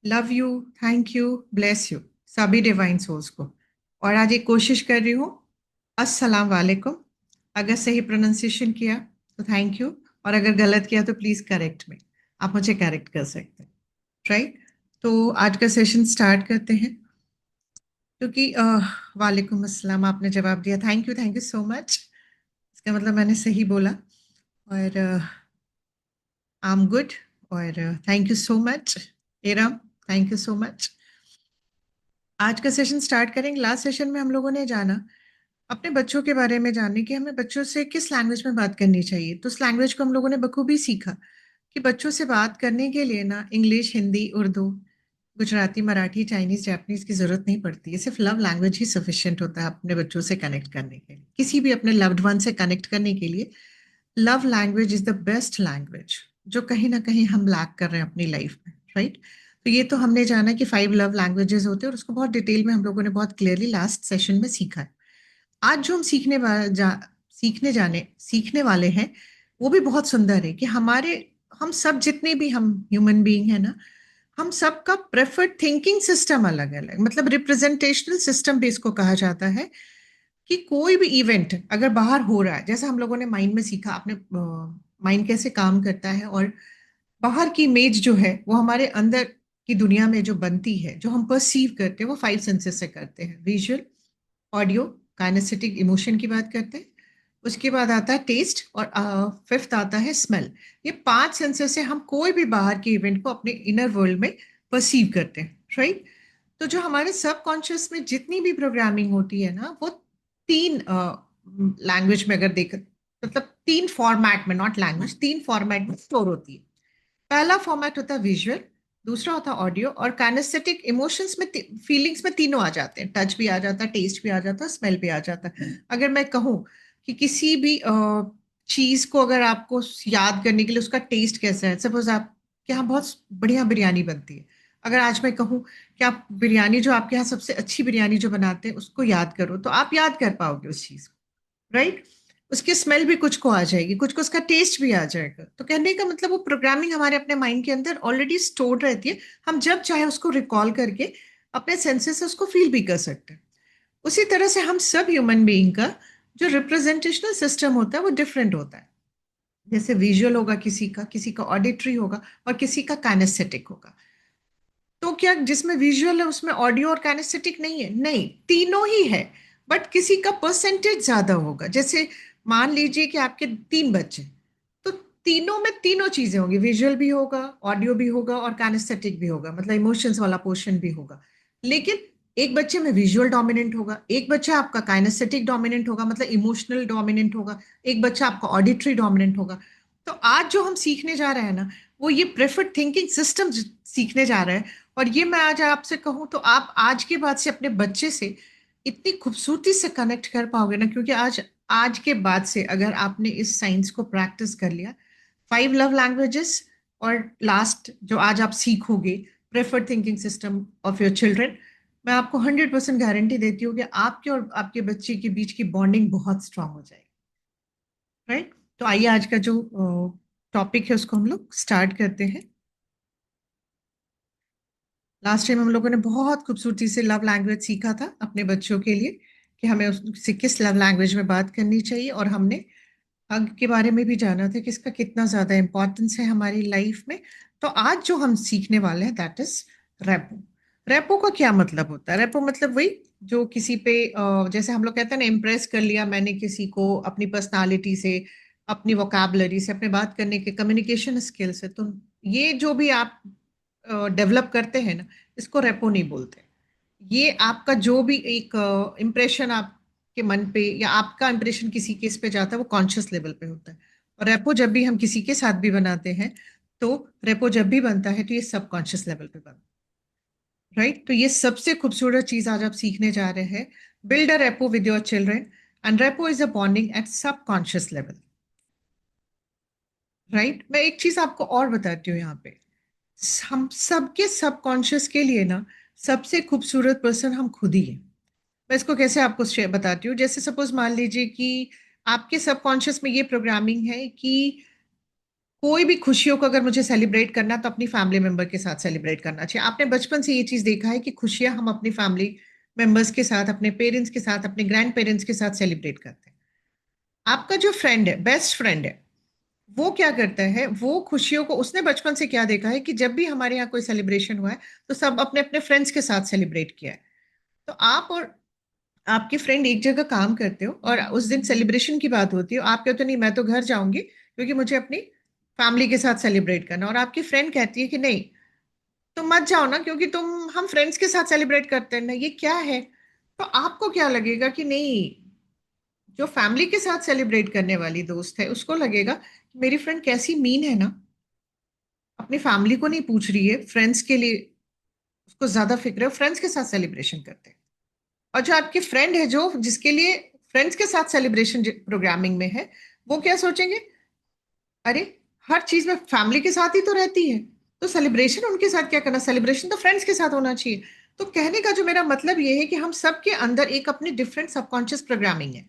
Love you. Thank you. Bless you. सभी divine souls को। और आज एक कोशिश कर रही हूँ। अस्सलाम वालेकुम। अगर सही प्रोनाउंसिएशन किया तो थैंक यू। और अगर गलत किया तो प्लीज करेक्ट मी। आप मुझे करेक्ट कर सकते हैं। राइट। तो आज का सेशन स्टार्ट करते हैं। क्योंकि वालेकुम अस्सलाम आपने जवाब दिया। Thank you so much. इसका मतलब मैंने सही बोला। और आई एम गुड। और thank you so much. Um. Thank you so much. आज का सेशन स्टार्ट करेंगे। लास्ट सेशन में हम लोगों ने जाना अपने बच्चों के बारे में, जानने कि हमें बच्चों से किस लैंग्वेज में बात करनी चाहिए। तो उस लैंग्वेज को हम लोगों ने बखूबी सीखा कि बच्चों से बात करने के लिए ना English, Hindi, Urdu, Gujarati, Marathi, Chinese, Japanese की जरूरत नहीं पड़ती है। सिर्फ लव लैंग्वेज ही सफिशिएंट होता है अपने बच्चों से कनेक्ट करने के लिए, किसी भी अपने लव्ड वन से कनेक्ट करने के लिए। Love language is the best language जो कहीं ना कहीं हम लैक कर रहे हैं अपनी लाइफ में। राइट। तो ये तो हमने जाना कि 5 लव लैंग्वेजेस होते हैं, और उसको बहुत डिटेल में हम लोगों ने बहुत क्लियरली लास्ट सेशन में सीखा है। आज जो हम सीखने वाले हैं वो भी बहुत सुंदर है कि हम सब जितने भी हम ह्यूमन बीइंग है ना, हम सबका प्रेफर्ड थिंकिंग सिस्टम अलग अलग, मतलब रिप्रेजेंटेशनल सिस्टम भी इसको कहा जाता है। कि कोई भी इवेंट अगर बाहर हो रहा है, जैसा हम लोगों ने माइंड में सीखा, आपने माइंड कैसे काम करता है, और बाहर की इमेज जो है वो हमारे अंदर की दुनिया में जो बनती है, जो हम परसीव करते हैं, वो 5 सेंसेस से करते हैं। विजुअल, ऑडियो, काइनेस्थेटिक, इमोशन की बात करते हैं। उसके बाद आता है टेस्ट, और फिफ्थ आता है स्मेल। ये 5 सेंसेस से हम कोई भी बाहर के इवेंट को अपने इनर वर्ल्ड में परसीव करते हैं। राइट। तो जो हमारे सबकॉन्शियस में जितनी भी प्रोग्रामिंग होती है ना, वो 3 लैंग्वेज में अगर देख, मतलब 3 फॉर्मेट में, नॉट लैंग्वेज, 3 फॉर्मेट में स्टोर होती है। पहला फॉर्मेट होता है विजुअल, दूसरा होता है ऑडियो, और काइनेस्थेटिक इमोशंस में, फीलिंग्स में तीनों आ जाते हैं। टच भी आ जाता है, टेस्ट भी आ जाता है, स्मेल भी आ जाता है। अगर मैं कहूँ कि किसी भी चीज को अगर आपको याद करने के लिए उसका टेस्ट कैसा है, सपोज आप के यहाँ बहुत बढ़िया बिरयानी बनती है, अगर आज मैं कहूँ कि आप बिरयानी, जो आपके यहाँ सबसे अच्छी बिरयानी जो बनाते हैं उसको याद करो, तो आप याद कर पाओगे उस चीज को। राइट। उसकी स्मेल भी कुछ को आ जाएगी, कुछ को उसका टेस्ट भी आ जाएगा। तो कहने का मतलब वो प्रोग्रामिंग हमारे अपने माइंड के अंदर ऑलरेडी स्टोर रहती है। हम जब चाहे उसको रिकॉल करके अपने सेंसेस से उसको फील भी कर सकते हैं। उसी तरह से हम सब ह्यूमन बीइंग का जो रिप्रेजेंटेशनल सिस्टम होता है वो डिफरेंट होता है। जैसे विजुअल होगा किसी का ऑडिटरी होगा, और किसी का काइनेस्थेटिक होगा। तो क्या जिसमें विजुअल है उसमें ऑडियो और काइनेस्थेटिक नहीं है? नहीं, तीनों ही है। बट किसी का परसेंटेज ज्यादा होगा। जैसे मान लीजिए कि आपके 3 बच्चे, तो तीनों में तीनों चीजें होंगी, विजुअल भी होगा, ऑडियो भी होगा, और काइनेस्थेटिक भी होगा, मतलब इमोशंस वाला पोर्शन भी होगा। लेकिन एक बच्चे में विजुअल डोमिनेंट होगा, एक बच्चा आपका काइनेस्थेटिक डोमिनेंट होगा, मतलब इमोशनल डोमिनेंट होगा, एक बच्चा आपका ऑडिटरी डोमिनेंट होगा। तो आज जो हम सीखने जा रहे हैं ना, वो ये प्रेफर्ड थिंकिंग सिस्टम सीखने जा रहे हैं। और ये मैं आज आपसे कहूँ तो आप आज के बाद से अपने बच्चे से इतनी खूबसूरती से कनेक्ट कर पाओगे ना, क्योंकि आज आज के बाद से अगर आपने इस साइंस को प्रैक्टिस कर लिया, 5 लव लैंग्वेजेस, और लास्ट जो आज आप सीखोगे, preferred thinking system of your children, मैं आपको 100% गारंटी देती हूँ कि आपके और आपके बच्चे के बीच की बॉन्डिंग बहुत स्ट्रांग हो जाएगी। राइट। तो आइए आज का जो टॉपिक है उसको हम लोग स्टार्ट करते हैं। लास्ट टाइम हम लोगों ने बहुत खूबसूरती से लव लैंग्वेज सीखा था अपने बच्चों के लिए, कि हमें उससे किस लव लैंग्वेज में बात करनी चाहिए, और हमने हग के बारे में भी जाना था कि इसका कितना ज्यादा इंपॉर्टेंस है हमारी लाइफ में। तो आज जो हम सीखने वाले हैं दैट इज रेपो। रेपो का क्या मतलब होता है? रेपो मतलब वही, जो किसी पे जैसे हम लोग कहते हैं ना, इम्प्रेस कर लिया मैंने किसी को अपनी पर्सनालिटी से, अपनी वोकैबलरी से, अपने बात करने के कम्युनिकेशन स्किल से। तो ये जो भी आप डेवलप करते हैं ना, इसको रेपो नहीं बोलते। ये आपका जो भी एक इम्प्रेशन आपके मन पे, या आपका इम्प्रेशन किसी केस पे जाता है, वो कॉन्शियस लेवल पे होता है। और रेपो जब भी हम किसी के साथ भी बनाते हैं, तो रेपो जब भी बनता है तो ये सबकॉन्शियस लेवल पे बनता है। राइट। तो ये सबसे खूबसूरत चीज आज आप सीखने जा रहे हैं। Build a rapport with your children, and rapport is a bonding at subconscious level. Right. मैं एक चीज आपको और बताती हूँ यहाँ पे। हम सबके सबकॉन्शियस के लिए ना, सबसे खूबसूरत पर्सन हम खुद ही हैं। मैं इसको कैसे आपको बताती हूँ। जैसे सपोज मान लीजिए कि आपके सबकॉन्शियस में ये प्रोग्रामिंग है कि कोई भी खुशियों को अगर मुझे सेलिब्रेट करना तो अपनी फैमिली मेंबर के साथ सेलिब्रेट करना चाहिए। आपने बचपन से ये चीज देखा है कि खुशियां हम अपनी फैमिली मेंबर्स के साथ, अपने पेरेंट्स के साथ, अपने ग्रैंड पेरेंट्स के साथ सेलिब्रेट करते हैं। आपका जो फ्रेंड है, बेस्ट फ्रेंड है, वो क्या करता है, वो खुशियों को उसने बचपन से क्या देखा है कि जब भी हमारे यहाँ कोई सेलिब्रेशन हुआ है तो सब अपने अपने फ्रेंड्स के साथ सेलिब्रेट किया है। तो आप और आपके फ्रेंड एक जगह काम करते हो और उस दिन सेलिब्रेशन की बात होती है, आप कहते हो नहीं मैं तो घर जाऊंगी क्योंकि मुझे अपनी फैमिली के साथ सेलिब्रेट करना, और आपकी फ्रेंड कहती है कि नहीं तुम मत जाओ ना क्योंकि तुम हम फ्रेंड्स के साथ सेलिब्रेट करते हैं ना, ये क्या है। तो आपको क्या लगेगा कि नहीं, जो फैमिली के साथ सेलिब्रेट करने वाली दोस्त है उसको लगेगा मेरी फ्रेंड कैसी मीन है ना, अपनी फैमिली को नहीं पूछ रही है, फ्रेंड्स के लिए उसको ज्यादा फिक्र है, फ्रेंड्स के साथ सेलिब्रेशन करते हैं। और जो आपकी फ्रेंड है जो जिसके लिए फ्रेंड्स के साथ सेलिब्रेशन प्रोग्रामिंग में है, वो क्या सोचेंगे, अरे हर चीज में फैमिली के साथ ही तो रहती है, तो सेलिब्रेशन उनके साथ क्या करना, सेलिब्रेशन तो फ्रेंड्स के साथ होना चाहिए। तो कहने का जो मेरा मतलब ये है कि हम सबके अंदर एक अपनी डिफरेंट सबकॉन्शियस प्रोग्रामिंग है,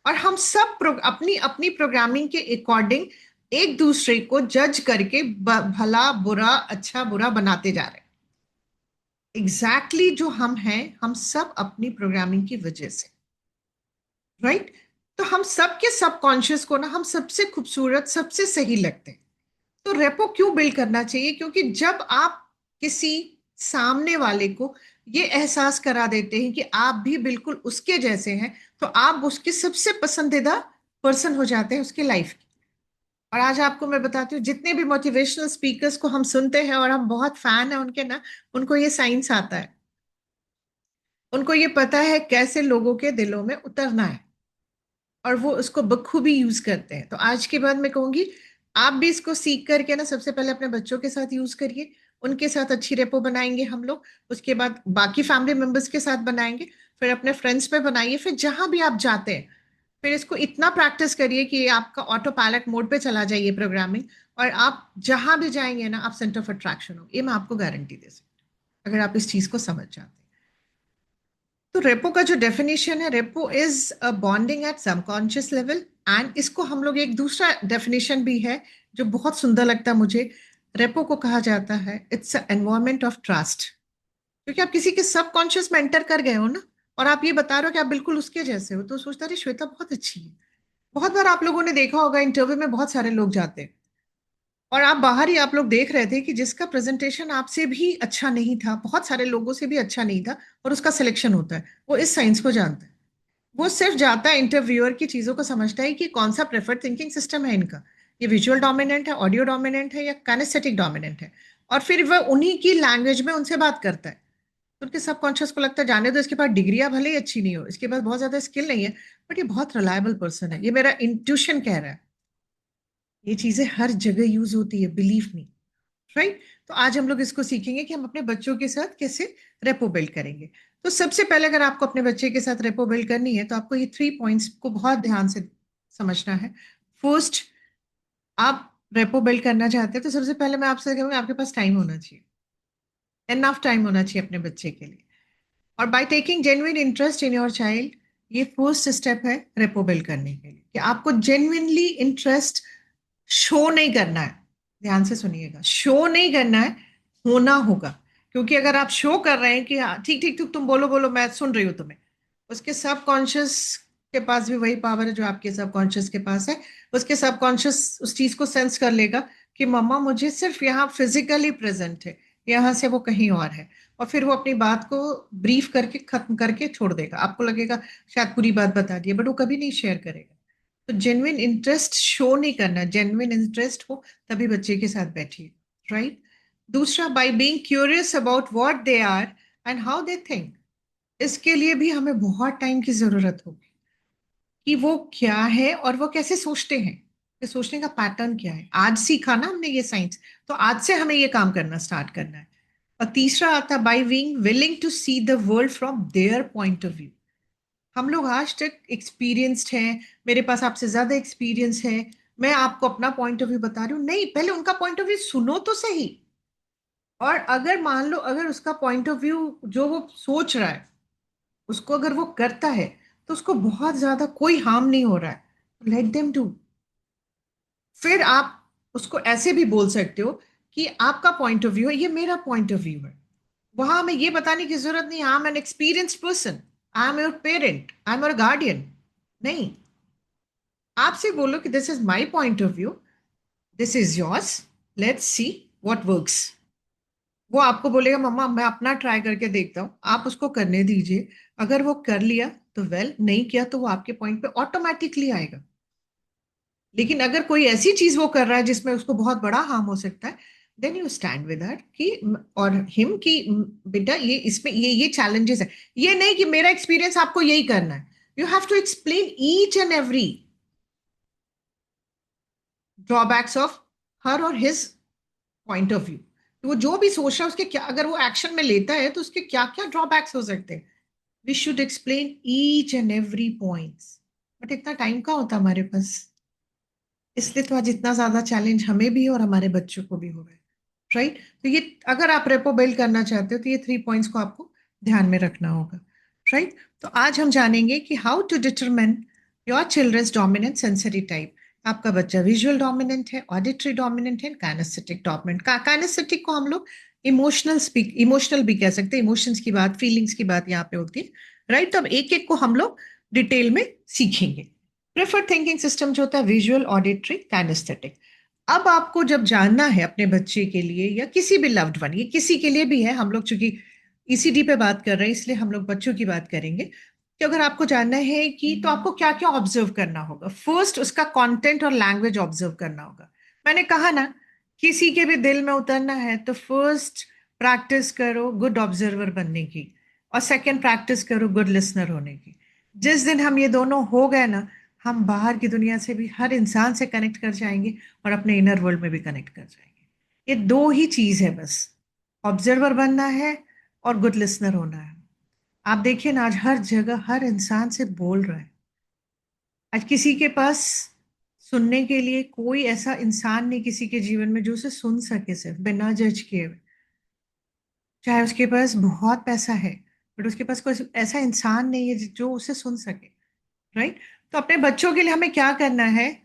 और हम सब अपनी अपनी प्रोग्रामिंग के अकॉर्डिंग एक दूसरे को जज करके भला बुरा अच्छा बुरा बनाते जा रहे हैं। एग्जैक्टली जो हम हैं हम सब अपनी प्रोग्रामिंग की वजह से, राइट। तो हम सबके सबकॉन्शियस को ना हम सबसे खूबसूरत सबसे सही लगते हैं। तो रेपो क्यों बिल्ड करना चाहिए, क्योंकि जब आप किसी सामने वाले को ये एहसास करा देते हैं कि आप भी बिल्कुल उसके जैसे हैं, तो आप उसके सबसे पसंदीदा पर्सन हो जाते हैं उसके लाइफ की। और आज आपको मैं बताती हूँ जितने भी मोटिवेशनल स्पीकर्स को हम सुनते हैं और हम बहुत फैन है उनके ना, उनको ये साइंस आता है, उनको ये पता है कैसे लोगों के दिलों में उतरना है, और वो उसको बखूबी यूज करते हैं। तो आज के बाद मैं कहूंगी आप भी इसको सीख करके ना सबसे पहले अपने बच्चों के साथ यूज करिए, उनके साथ अच्छी रेपो बनाएंगे हम लोग, उसके बाद बाकी फैमिली मेंबर्स के साथ बनाएंगे, फिर अपने फ्रेंड्स पे बनाइए, फिर जहां भी आप जाते हैं फिर इसको इतना प्रैक्टिस करिए कि ये आपका ऑटो पायलट मोड पे चला जाइए प्रोग्रामिंग, और आप जहां भी जाएंगे ना आप सेंटर ऑफ अट्रैक्शन हो, ये मैं आपको गारंटी दे सकती हूँ अगर आप इस चीज को समझ जाते हैं। तो रेपो का जो डेफिनेशन है, rapport is a bonding at subconscious level, and इसको हम लोग एक दूसरा डेफिनेशन भी है जो बहुत सुंदर लगता है मुझे। रेपो को कहा जाता है it's a environment of trust, क्योंकि आप किसी के सबकॉन्शियस में एंटर कर गए हो ना, और आप ये बता रहे हो कि आप बिल्कुल उसके जैसे हो, तो सोचता रहे श्वेता बहुत अच्छी है। बहुत बार आप लोगों ने देखा होगा इंटरव्यू में बहुत सारे लोग जाते हैं और आप बाहर ही आप लोग देख रहे थे कि जिसका प्रेजेंटेशन आपसे भी अच्छा नहीं था, बहुत सारे लोगों से भी अच्छा नहीं था, और उसका सिलेक्शन होता है, वो इस साइंस को जानता है। वो सिर्फ जाता है इंटरव्यूअर की चीजों को समझता है कि कौन सा प्रेफर्ड थिंकिंग सिस्टम है इनका, ये विजुअल डोमिनेंट है, ऑडियो डोमिनेंट है या काइनेस्थेटिक डोमिनेंट है, और फिर वह उन्हीं की लैंग्वेज में उनसे बात करता है। तो उनके सबकॉन्शियस को लगता है जाने दो इसके पास डिग्रियां भले ही अच्छी नहीं हो, इसके पास बहुत ज्यादा स्किल नहीं है, बट ये बहुत रिलायबल पर्सन है, ये मेरा इंट्यूशन कह रहा है। ये चीजें हर जगह यूज होती है, बिलीव मी, राइट। तो आज हम लोग इसको सीखेंगे कि हम अपने बच्चों के साथ कैसे रेपो बिल्ड करेंगे। तो सबसे पहले अगर आपको अपने बच्चे के साथ रेपो बिल्ड करनी है तो आपको ये 3 पॉइंट्स को बहुत ध्यान से समझना है। फर्स्ट, आप रेपो बिल्ड करना चाहते हैं तो सबसे पहले मैं आपसे कहूँगी आपके पास टाइम होना चाहिए, एनफ टाइम होना चाहिए अपने बच्चे के लिए। और by taking genuine interest in your child, ये फर्स्ट स्टेप है रेपो बिल्ड करने के लिए, कि आपको जेन्युइनली इंटरेस्ट शो नहीं करना है। ध्यान से सुनिएगा, शो नहीं करना है, होना होगा। क्योंकि अगर आप शो कर रहे हैं कि हाँ ठीक ठीक ठीक तुम बोलो बोलो मैं सुन रही हूँ तुम्हें, उसके सबकॉन्शियस के पास भी वही पावर है जो आपके सबकॉन्शियस के पास है। उसके सबकॉन्शियस उस चीज को सेंस कर लेगा कि मम्मा मुझे सिर्फ यहाँ फिजिकली प्रेजेंट है, यहाँ से वो कहीं और है, और फिर वो अपनी बात को ब्रीफ करके खत्म करके छोड़ देगा। आपको लगेगा शायद पूरी बात बता दी है, बट वो कभी नहीं शेयर करेगा। तो जेन्युइन इंटरेस्ट शो नहीं करना, जेन्युइन इंटरेस्ट हो तभी बच्चे के साथ बैठिए, राइट। दूसरा, by being curious about what they are and how they think, इसके लिए भी हमें बहुत टाइम की जरूरत होगी कि वो क्या है और वो कैसे सोचते हैं, कि सोचने का पैटर्न क्या है। आज सीखा ना हमने ये साइंस, तो आज से हमें ये काम करना स्टार्ट करना है। और तीसरा आता, by being willing to see the world from their point of view. हम लोग आज तक एक्सपीरियंस्ड हैं, मेरे पास आपसे ज्यादा एक्सपीरियंस है, मैं आपको अपना पॉइंट ऑफ व्यू बता रही हूँ, नहीं पहले उनका पॉइंट ऑफ व्यू सुनो तो सही। और अगर मान लो अगर उसका पॉइंट ऑफ व्यू जो वो सोच रहा है उसको अगर वो करता है तो उसको बहुत ज्यादा कोई हार्म नहीं हो रहा है, लेट देम डू। फिर आप उसको ऐसे भी बोल सकते हो कि आपका पॉइंट ऑफ व्यू है, ये मेरा पॉइंट ऑफ व्यू है। वहां हमें ये बताने की जरूरत नहीं आई am N experienced person, I am your parent, I am your guardian. नहीं, आपसे बोलो कि this is my point of view, this is yours, let's see what works. वो आपको बोलेगा मम्मा मैं अपना ट्राई करके देखता हूँ, आप उसको करने दीजिए। अगर वो कर लिया तो वेल, नहीं किया तो वो आपके पॉइंट पे ऑटोमेटिकली आएगा। लेकिन अगर कोई ऐसी चीज वो कर रहा है जिसमें उसको बहुत बड़ा हार्म हो सकता है, then you stand with that कि और हिम कि बेटा ये इसमें ये चैलेंजेस है। ये नहीं कि मेरा एक्सपीरियंस आपको यही करना है। You have to explain each and every drawbacks of her और हिज पॉइंट ऑफ व्यू। वो जो भी सोच रहा है उसके क्या, अगर वो एक्शन में लेता है तो उसके क्या क्या ड्रॉबैक्स हो सकते हैं। We should explain each and every points. But इतना टाइम कहाँ होता हमारे पास, इसलिए तो आज इतना ज्यादा चैलेंज हमें भी है और हमारे बच्चों को भी हो रहा है। राइट, तो ये अगर आप रेपो बिल्ड करना चाहते हो तो ये 3 पॉइंट्स को आपको ध्यान में रखना होगा। राइट, तो आज हम जानेंगे कि how to determine your children's dominant sensory type. आपका बच्चा विजुअल डोमिनेंट है, ऑडिटरी डोमिनेंट है, काइनेस्थेटिक डोमिनेंट। काइनेस्थेटिक को हम लोग इमोशनल भी कह सकते हैं, इमोशंस की बात, फीलिंग्स की बात यहाँ पे होती है। राइट, तो अब एक एक को हम लोग डिटेल में सीखेंगे। प्रेफर्ड थिंकिंग सिस्टम जो होता है विजुअल, ऑडिटरी, काइनेस्थेटिक। अब आपको जब जानना है अपने बच्चे के लिए या किसी भी लव्ड वन, ये किसी के लिए भी है, हम लोग चूंकि ईसीडी पे बात कर रहे हैं इसलिए हम लोग बच्चों की बात करेंगे, कि अगर आपको जानना है कि तो आपको क्या क्या ऑब्जर्व करना होगा। फर्स्ट उसका कंटेंट और लैंग्वेज ऑब्जर्व करना होगा। मैंने कहा ना, किसी के भी दिल में उतरना है तो फर्स्ट प्रैक्टिस करो गुड ऑब्जर्वर बनने की, और सेकंड प्रैक्टिस करो गुड लिसनर होने की। जिस दिन हम ये दोनों हो गए ना, हम बाहर की दुनिया से भी हर इंसान से कनेक्ट कर जाएंगे और अपने इनर वर्ल्ड में भी कनेक्ट कर जाएंगे। ये दो ही चीज है बस, ऑब्जर्वर बनना है और गुड लिसनर होना है। आप देखिए ना, आज हर जगह हर इंसान से बोल रहा है। आज किसी के पास सुनने के लिए कोई ऐसा इंसान नहीं किसी के जीवन में जो उसे सुन सके सिर्फ बिना जज किए हुए। चाहे उसके पास बहुत पैसा है, बट उसके पास कोई ऐसा इंसान नहीं है जो उसे सुन सके। राइट, तो अपने बच्चों के लिए हमें क्या करना है।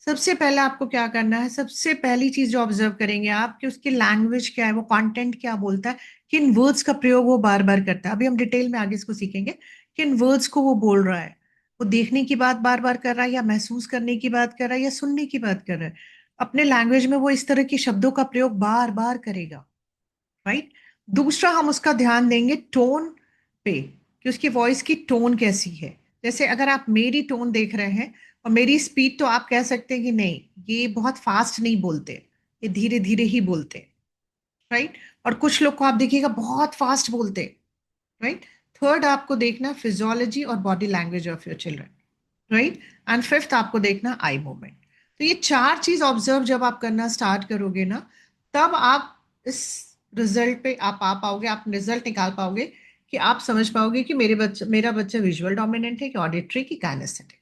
सबसे पहले आपको क्या करना है, सबसे पहली चीज जो ऑब्जर्व करेंगे आप कि उसकी लैंग्वेज क्या है, वो कंटेंट क्या बोलता है, किन वर्ड्स का प्रयोग वो बार बार करता है। अभी हम डिटेल में आगे इसको सीखेंगे किन वर्ड्स को वो बोल रहा है। वो देखने की बात बार बार कर रहा है, या महसूस करने की बात कर रहा है, या सुनने की बात कर रहा है। अपने लैंग्वेज में वो इस तरह के शब्दों का प्रयोग बार बार करेगा। राइट, दूसरा हम उसका ध्यान देंगे टोन पे, कि उसकी वॉइस की टोन कैसी है। जैसे अगर आप मेरी टोन देख रहे हैं और मेरी स्पीड, तो आप कह सकते हैं कि नहीं ये बहुत फास्ट नहीं बोलते, ये धीरे धीरे ही बोलते। राइट, और कुछ लोग को आप देखिएगा बहुत फास्ट बोलते। राइट, थर्ड आपको देखना फिजियोलॉजी और body language of your children. Right, and fifth आपको देखना आई मूवमेंट। तो ये चार चीज ऑब्जर्व जब आप करना स्टार्ट करोगे ना, तब आप इस रिजल्ट पे आप आ पाओगे, आप रिजल्ट निकाल पाओगे कि आप समझ पाओगे कि मेरा बच्चा विजुअल डोमिनेंट है कि ऑडिटरी की काइनेस्थेटिक।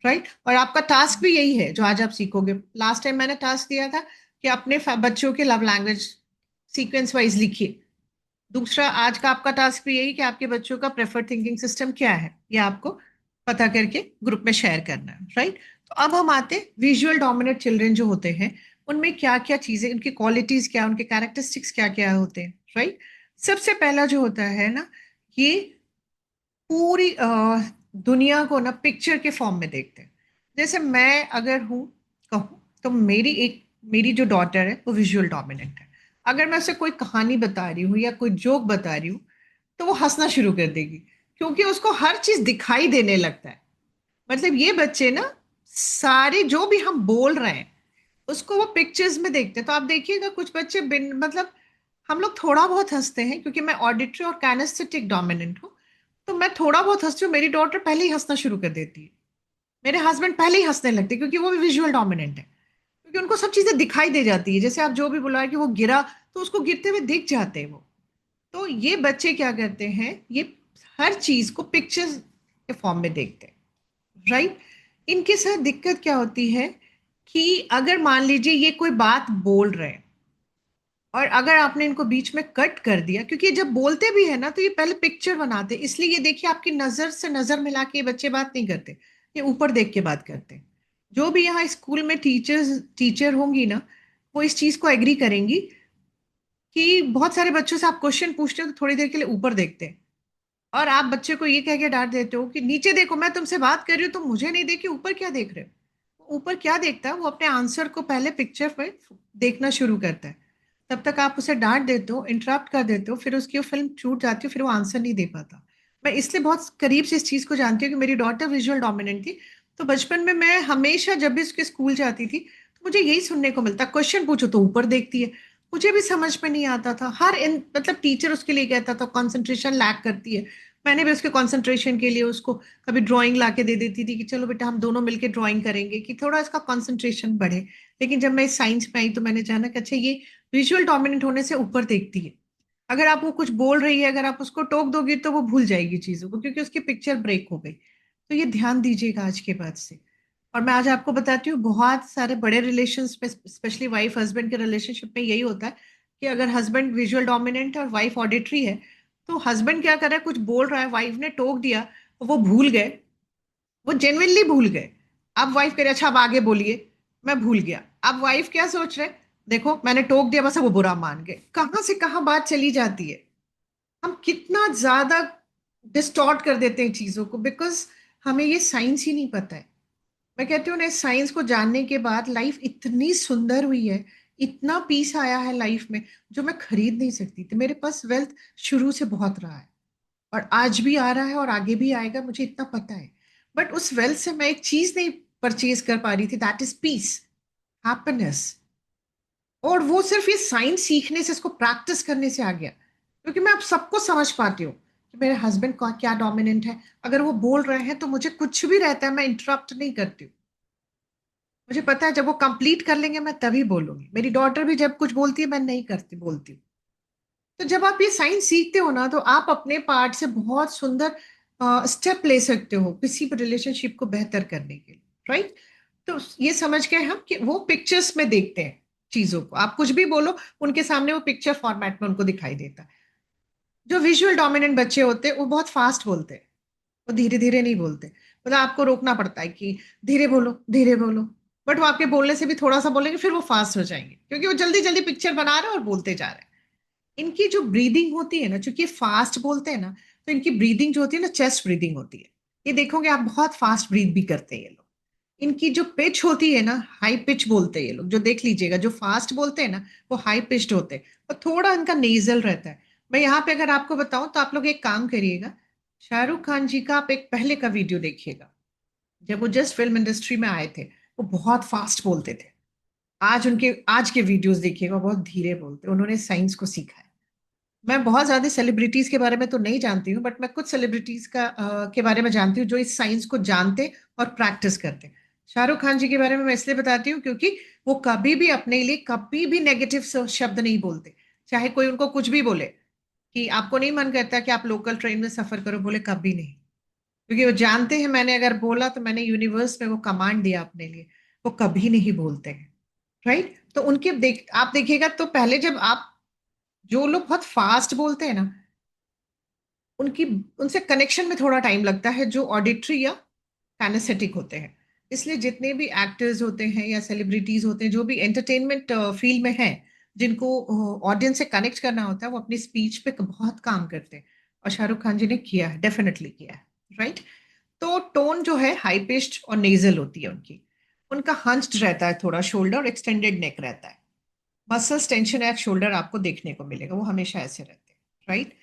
राइट, और आपका टास्क भी यही है जो आज आप सीखोगे। लास्ट टाइम मैंने टास्क दिया था कि अपने बच्चों के लव लैंग्वेज सीक्वेंस वाइज लिखिए। दूसरा आज का आपका टास्क भी यही कि आपके बच्चों का प्रेफर्ड थिंकिंग सिस्टम क्या है, ये आपको पता करके ग्रुप में शेयर करना है। राइट, तो अब हम आते हैं विजुअल डोमिनेंट चिल्ड्रन जो होते हैं, उनमें क्या क्या चीजें, उनकी क्वालिटीज क्या, उनके कैरेक्टरिस्टिक्स क्या क्या होते हैं। राइट, सबसे पहला जो होता है ना, ये पूरी दुनिया को ना पिक्चर के फॉर्म में देखते हैं। जैसे मैं अगर हूँ, कहूँ तो मेरी जो डॉटर है वो विजुअल डोमिनेंट है। अगर मैं उसे कोई कहानी बता रही हूँ या कोई जोक बता रही हूँ, तो वो हंसना शुरू कर देगी, क्योंकि उसको हर चीज दिखाई देने लगता है। मतलब ये बच्चे ना, सारे जो भी हम बोल रहे हैं उसको वो पिक्चर्स में देखते हैं। तो आप देखिएगा कुछ बच्चे बिन मतलब, हम लोग थोड़ा बहुत हंसते हैं क्योंकि मैं ऑडिटरी और काइनेस्थेटिक डोमिनेंट हूँ, तो मैं थोड़ा बहुत हंसती हूँ, मेरी डॉटर पहले ही हंसना शुरू कर देती है। मेरे हस्बैंड पहले ही हंसने लगते हैं क्योंकि वो भी विजुअल डोमिनेंट है, क्योंकि उनको सब चीजें दिखाई दे जाती है। जैसे आप जो भी बुलाए कि वो गिरा, तो उसको गिरते हुए दिख जाते हैं वो। तो ये बच्चे क्या करते हैं, ये हर चीज को पिक्चर्स के फॉर्म में देखते हैं। राइट, इनके साथ दिक्कत क्या होती है कि अगर मान लीजिए ये कोई बात बोल रहे हैं और अगर आपने इनको बीच में कट कर दिया, क्योंकि जब बोलते भी है ना तो ये पहले पिक्चर बनाते हैं, इसलिए ये देखिए आपकी नजर से नजर मिला के ये बच्चे बात नहीं करते, ये ऊपर देख के बात करते हैं। जो भी यहाँ स्कूल में टीचर होंगी ना, वो इस चीज को एग्री करेंगी कि बहुत सारे बच्चों से आप क्वेश्चन पूछते हो तो थोड़ी देर के लिए ऊपर देखते हैं, और आप बच्चे को ये कह के डांट देते हो कि नीचे देखो, मैं तुमसे बात कर रही हूँ, तुम मुझे नहीं देखी, ऊपर क्या देख रहे हो। ऊपर क्या देखता है, वो अपने आंसर को पहले पिक्चर में देखना शुरू करता है। तब तक आप उसे डांट देते हो, इंटरप्ट कर देते हो, फिर उसकी वो फिल्म छूट जाती है, फिर वो आंसर नहीं दे पाता। मैं इसलिए बहुत करीब से इस चीज को जानती हूँ कि मेरी डॉटर विजुअल डोमिनेंट थी। तो बचपन में मैं हमेशा जब भी उसके स्कूल जाती थी तो मुझे यही सुनने को मिलता, क्वेश्चन पूछो तो ऊपर देखती है। मुझे भी समझ में नहीं आता था, मतलब टीचर उसके लिए कहता था कंसंट्रेशन लैक करती है। मैंने भी उसके कंसंट्रेशन के लिए उसको कभी ड्राइंग ला के दे देती थी कि चलो बेटा हम दोनों मिलके ड्राइंग करेंगे, कि थोड़ा इसका कंसंट्रेशन बढ़े। लेकिन जब मैं साइंस में आई तो मैंने जाना कि अच्छा, ये विजुअल डोमिनेंट होने से ऊपर देखती है। अगर आप वो कुछ बोल रही है, अगर आप उसको टोक दोगी तो वो भूल जाएगी चीजों को, क्योंकि उसकी पिक्चर ब्रेक हो गई। तो ये ध्यान दीजिएगा आज के बाद से। और मैं आज आपको बताती हूँ, बहुत सारे बड़े रिलेशंस में, स्पेशली वाइफ हस्बैंड के रिलेशनशिप में यही होता है कि अगर हस्बैंड विजुअल डोमिनेंट है और वाइफ ऑडिटरी है, तो हस्बैंड क्या कर रहा है, कुछ बोल रहा है, वाइफ ने टोक दिया, तो वो भूल गए, वो जेन्युइनली भूल गए। अब वाइफ कह रही अच्छा अब आगे बोलिए, मैं भूल गया। अब वाइफ क्या सोच रहे, देखो मैंने टोक दिया, बस अब वो बुरा मान गए। कहाँ से कहाँ बात चली जाती है। हम कितना ज्यादा डिस्टॉर्ट कर देते हैं चीजों को, बिकॉज हमें ये साइंस ही नहीं पता है। मैं कहती हूँ ना, इस साइंस को जानने के बाद लाइफ इतनी सुंदर हुई है, इतना पीस आया है लाइफ में, जो मैं खरीद नहीं सकती थी। मेरे पास वेल्थ शुरू से बहुत रहा है, और आज भी आ रहा है और आगे भी आएगा, मुझे इतना पता है। बट उस वेल्थ से मैं एक चीज नहीं परचेज कर पा रही थी, दैट इज पीस, हैप्पीनेस। और वो सिर्फ ये साइंस सीखने से, इसको प्रैक्टिस करने से आ गया, क्योंकि मैं अब सबको समझ पाती हूँ कि मेरे हस्बैंड का क्या डोमिनेंट है। अगर वो बोल रहे हैं तो मुझे कुछ भी रहता है, मैं इंटरप्ट नहीं करती हूँ। मुझे पता है जब वो कंप्लीट कर लेंगे मैं तभी बोलूंगी। मेरी डॉटर भी जब कुछ बोलती है मैं नहीं करती, बोलती हूँ। तो जब आप ये साइंस सीखते हो ना, तो आप अपने पार्ट से बहुत सुंदर स्टेप ले सकते हो किसी भी रिलेशनशिप को बेहतर करने के लिए, राइट। तो ये समझ गए हम कि वो पिक्चर्स में देखते हैं चीजों को, आप कुछ भी बोलो उनके सामने वो पिक्चर फॉर्मेट में उनको दिखाई देता है। जो विजुअल डोमिनेंट बच्चे होते हैं वो बहुत फास्ट बोलते हैं, वो धीरे धीरे नहीं बोलते। मतलब आपको रोकना पड़ता है कि धीरे बोलो, धीरे बोलो। बट वो आपके बोलने से भी थोड़ा सा बोलेंगे, फिर वो फास्ट हो जाएंगे, क्योंकि वो जल्दी जल्दी पिक्चर बना रहे हैं और बोलते जा रहे हैं। इनकी जो ब्रीदिंग होती है ना, चूंकि फास्ट बोलते हैं ना, तो इनकी ब्रीदिंग जो होती है ना, चेस्ट ब्रीदिंग होती है। ये देखोगे आप, बहुत फास्ट ब्रीथ भी करते हैं ये लोग। इनकी जो पिच होती है ना, हाई पिच बोलते हैं ये लोग, जो देख लीजिएगा, जो फास्ट बोलते हैं ना वो हाई पिच्ड होते हैं, और थोड़ा इनका नेजल रहता है। मैं यहाँ पे अगर आपको बताऊं तो आप लोग एक काम करिएगा, शाहरुख खान जी का आप एक पहले का वीडियो देखिएगा, जब वो जस्ट फिल्म इंडस्ट्री में आए थे। वो बहुत फास्ट बोलते थे। आज के वीडियोस देखिएगा, बहुत धीरे बोलते हैं। उन्होंने साइंस को सीखा है। मैं बहुत ज्यादा सेलिब्रिटीज के बारे में तो नहीं जानती हूँ, बट मैं कुछ सेलिब्रिटीज के बारे में जानती हूँ जो इस साइंस को जानते और प्रैक्टिस करते। शाहरुख खान जी के बारे में मैं इसलिए बताती हूँ क्योंकि वो कभी भी अपने लिए कभी भी नेगेटिव शब्द नहीं बोलते। चाहे कोई उनको कुछ भी बोले कि आपको नहीं मन करता कि आप लोकल ट्रेन में सफर करो, बोले कभी नहीं। क्योंकि वो जानते हैं मैंने अगर बोला तो मैंने यूनिवर्स में वो कमांड दिया अपने लिए। वो कभी नहीं बोलते हैं, राइट। तो उनके आप देखिएगा तो पहले जब आप, जो लोग बहुत फास्ट बोलते हैं ना, उनकी उनसे कनेक्शन में थोड़ा टाइम लगता है, जो ऑडिटरी या कैनेस्थेटिक होते हैं। इसलिए जितने भी एक्टर्स होते हैं या सेलिब्रिटीज होते हैं, जो भी एंटरटेनमेंट फील्ड में हैं, जिनको ऑडियंस से कनेक्ट करना होता है, वो अपनी स्पीच पे बहुत काम करते हैं। और शाहरुख खान जी ने किया है, डेफिनेटली किया है, राइट। तो टोन जो है हाई पिच्ड और नेजल होती है उनकी। उनका हंच्ड रहता है थोड़ा शोल्डर, और एक्सटेंडेड नेक रहता है। मसल्स टेंशन एट शोल्डर आपको देखने को मिलेगा, वो हमेशा ऐसे रहते हैं, राइट।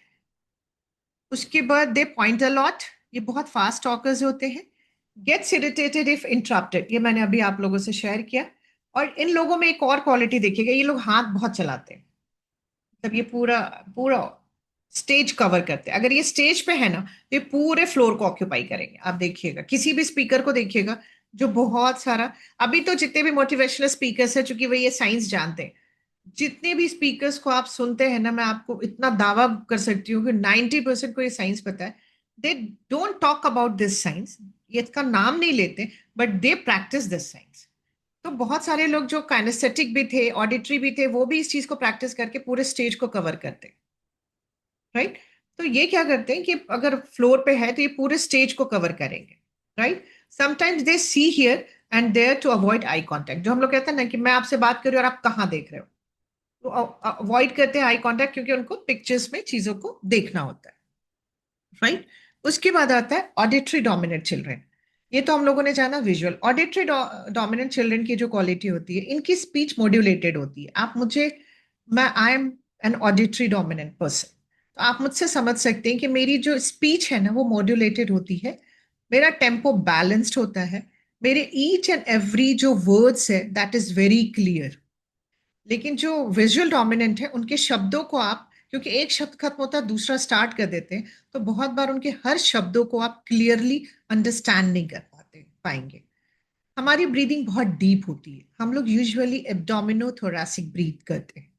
उसके बाद दे पॉइंट अ लॉट, ये बहुत फास्ट टॉकर्स होते हैं। गेट्स इरिटेटेड इफ इंटरप्टेड, ये मैंने अभी आप लोगों से शेयर किया। और इन लोगों में एक और क्वालिटी देखिएगा, ये लोग हाथ बहुत चलाते हैं। मतलब ये पूरा पूरा स्टेज कवर करते हैं। अगर ये स्टेज पे है ना, तो ये पूरे फ्लोर को ऑक्यूपाई करेंगे। आप देखिएगा किसी भी स्पीकर को देखिएगा, जो बहुत सारा, अभी तो जितने भी मोटिवेशनल स्पीकर्स हैं, चूंकि वो ये साइंस जानते हैं, जितने भी स्पीकर्स को आप सुनते हैं ना, मैं आपको इतना दावा कर सकती हूँ कि 90% को ये साइंस पता है। They don't talk about this science, ये इसका नाम नहीं लेते, but they practice this science. तो बहुत सारे लोग जो काइनेस्थेटिक भी थे, ऑडिटरी भी थे, वो भी इस चीज को प्रैक्टिस करके पूरे स्टेज को कवर करते, राइट। तो ये क्या करते हैं कि अगर फ्लोर पे है तो ये पूरे स्टेज को कवर करेंगे, right. Sometimes they see here, and there to avoid eye contact. जो हम लोग कहते हैं ना कि मैं आपसे बात कर रही हूँ और आप कहाँ देख रहे हो, तो अवॉइड करते हैं आई कांटेक्ट, क्योंकि उनको पिक्चर्स में चीजों को देखना होता है, राइट। उसके बाद आता है ऑडिटरी डोमिनेंट चिल्ड्रन। ये तो हम लोगों ने जाना विजुअल। ऑडिटरी डोमिनेंट चिल्ड्रन की जो क्वालिटी होती है, इनकी स्पीच मॉड्यूलेटेड होती है। आप मुझे, मैं I am an auditory dominant person, तो आप मुझसे समझ सकते हैं कि मेरी जो स्पीच है ना वो मॉड्यूलेटेड होती है, मेरा टेम्पो बैलेंस्ड होता है, मेरे ईच एंड एवरी जो वर्ड्स है दैट इज वेरी क्लियर। लेकिन जो विजुअल डोमिनेंट है, उनके शब्दों को आप, क्योंकि एक शब्द खत्म होता है दूसरा स्टार्ट कर देते हैं, तो बहुत बार उनके हर शब्दों को आप क्लियरली अंडरस्टैंड नहीं कर पाएंगे। हमारी ब्रीदिंग बहुत डीप होती है, हम लोग यूजुअली एब्डोमिनो थोरैसिक ब्रीथ करते हैं।